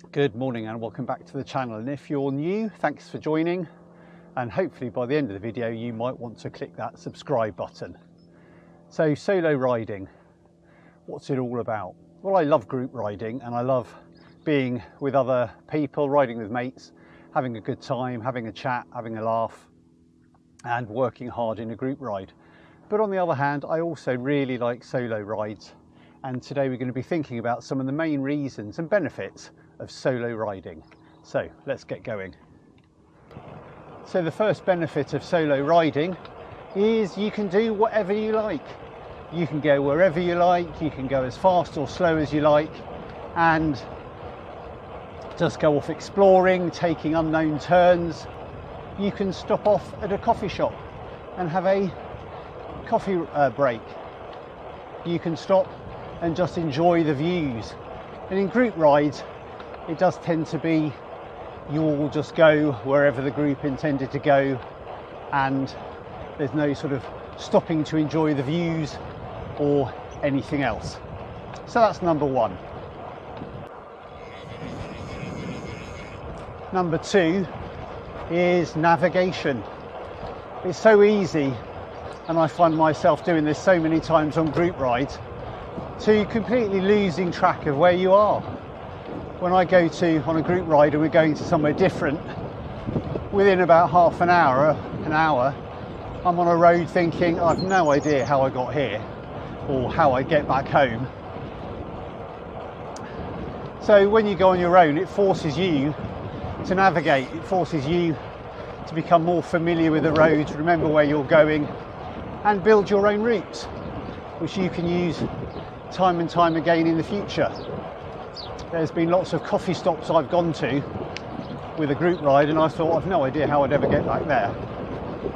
Good morning and welcome back to the channel, and if you're new, thanks for joining, and hopefully by the end of the video you might want to click that subscribe button. So solo riding, what's it all about? Well, I love group riding and I love being with other people, riding with mates, having a good time, having a chat, having a laugh and working hard in a group ride. But on the other hand, I also really like solo rides, and today we're going to be thinking about some of the main reasons and benefits of solo riding. So let's get going. So the first benefit of solo riding is you can do whatever you like. You can go wherever you like, you can go as fast or slow as you like, and just go off exploring, taking unknown turns. You can stop off at a coffee shop and have a coffee break. You can stop and just enjoy the views. And in group rides, it does tend to be you all just go wherever the group intended to go, and there's no sort of stopping to enjoy the views or anything else. So that's number one. Number two is navigation. It's so easy, and I find myself doing this so many times on group rides, to completely losing track of where you are. When I go on a group ride and we're going to somewhere different, within about half an hour, I'm on a road thinking I've no idea how I got here or how I get back home. So when you go on your own, it forces you to navigate, it forces you to become more familiar with the roads, remember where you're going, and build your own routes, which you can use time and time again in the future. There's been lots of coffee stops I've gone to with a group ride and I thought I've no idea how I'd ever get back there.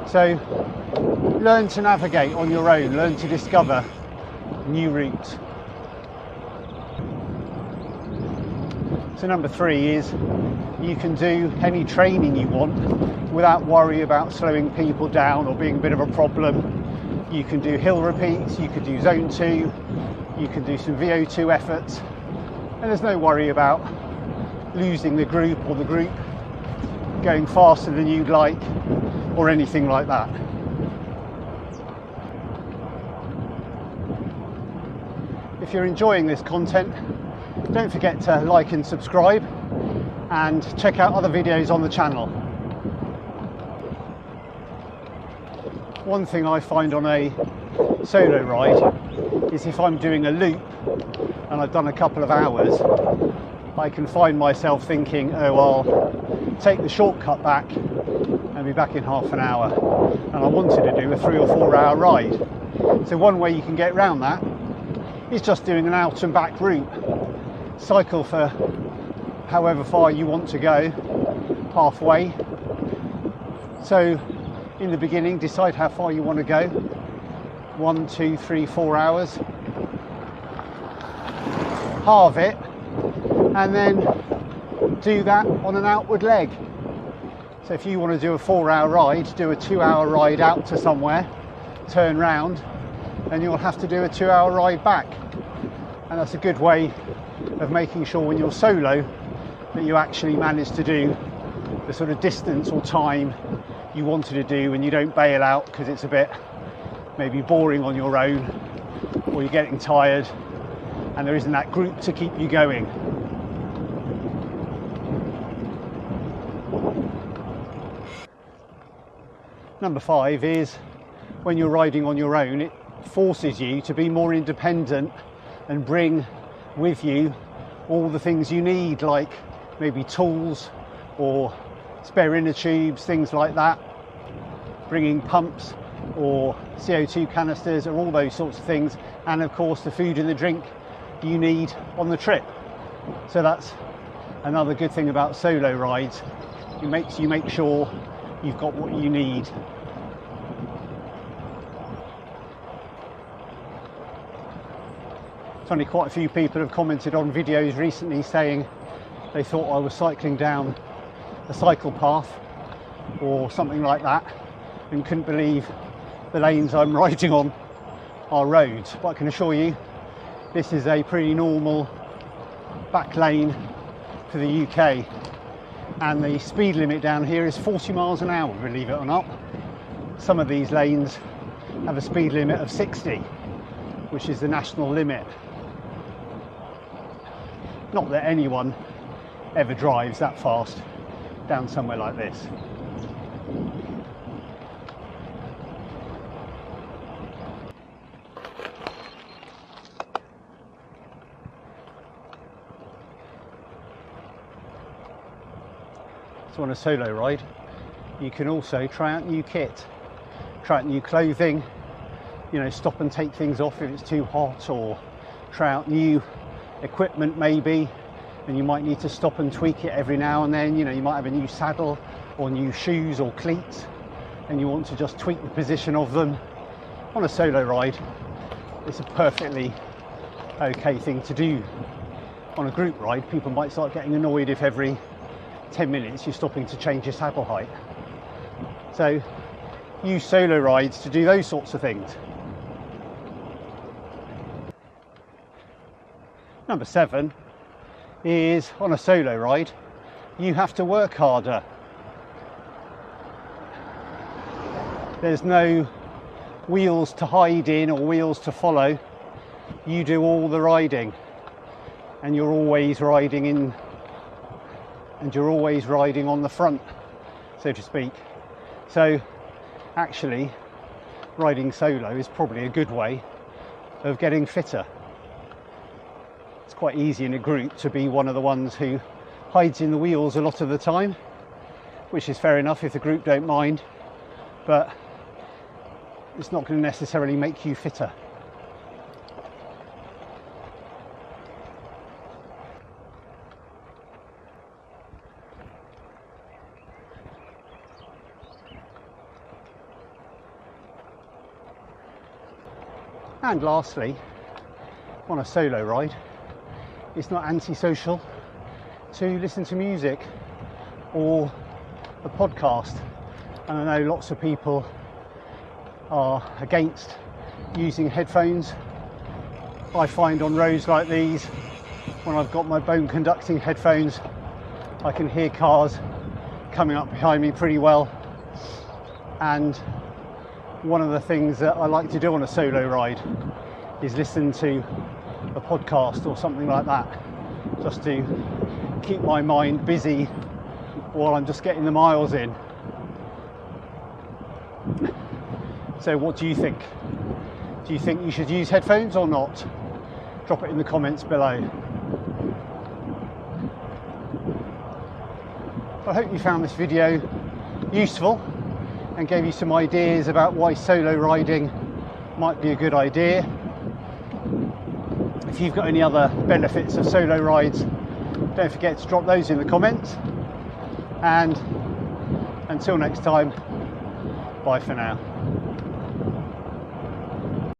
So learn to navigate on your own, learn to discover new routes. So number three is you can do any training you want without worry about slowing people down or being a bit of a problem. You can do hill repeats, you could do zone 2, you can do some VO2 efforts, and there's no worry about losing the group or the group going faster than you'd like or anything like that. If you're enjoying this content, don't forget to like and subscribe and check out other videos on the channel. One thing I find on a solo ride is if I'm doing a loop and I've done a couple of hours, I can find myself thinking, oh, I'll take the shortcut back and be back in half an hour, and I wanted to do a 3 or 4 hour ride. So one way you can get around that is just doing an out and back route. Cycle for however far you want to go, halfway. So in the beginning, decide how far you want to go, 1, 2, 3, 4 hours, halve it, and then do that on an outward leg. So if you want to do a 4 hour ride, do a 2 hour ride out to somewhere, turn round, and you'll have to do a 2 hour ride back. And that's a good way of making sure when you're solo that you actually manage to do the sort of distance or time you wanted to do, and you don't bail out because it's a bit maybe boring on your own, or you're getting tired and there isn't that group to keep you going. Number 5 is when you're riding on your own, it forces you to be more independent and bring with you all the things you need, like maybe tools or spare inner tubes, things like that, bringing pumps or CO2 canisters or all those sorts of things, and of course the food and the drink you need on the trip. So that's another good thing about solo rides. It makes you make sure you've got what you need. Funny, quite a few people have commented on videos recently saying they thought I was cycling down a cycle path or something like that and couldn't believe the lanes I'm riding on are roads. But I can assure you this is a pretty normal back lane for the UK, and the speed limit down here is 40 miles an hour, believe it or not. Some of these lanes have a speed limit of 60, which is the national limit. Not that anyone ever drives that fast down somewhere like this. So on a solo ride, you can also try out new kit, try out new clothing, you know, stop and take things off if it's too hot, or try out new equipment maybe, and you might need to stop and tweak it every now and then. You know, you might have a new saddle or new shoes or cleats, and you want to just tweak the position of them. On a solo ride, it's a perfectly okay thing to do. On a group ride, people might start getting annoyed if every 10 minutes you're stopping to change your saddle height. So use solo rides to do those sorts of things. Number 7 is, on a solo ride, you have to work harder. There's no wheels to hide in or wheels to follow. You do all the riding, and you're always riding in, and you're always riding on the front, so to speak. So actually, riding solo is probably a good way of getting fitter. It's quite easy in a group to be one of the ones who hides in the wheels a lot of the time, which is fair enough if the group don't mind, but it's not going to necessarily make you fitter. And lastly, on a solo ride, it's not antisocial to listen to music or a podcast. And I know lots of people are against using headphones. I find on roads like these, when I've got my bone conducting headphones, I can hear cars coming up behind me pretty well. And one of the things that I like to do on a solo ride is listen to a podcast or something like that, just to keep my mind busy while I'm just getting the miles in. So what do you think? Do you think you should use headphones or not? Drop it in the comments below. I hope you found this video useful and gave you some ideas about why solo riding might be a good idea. If you've got any other benefits of solo rides, don't forget to drop those in the comments. And until next time, bye for now.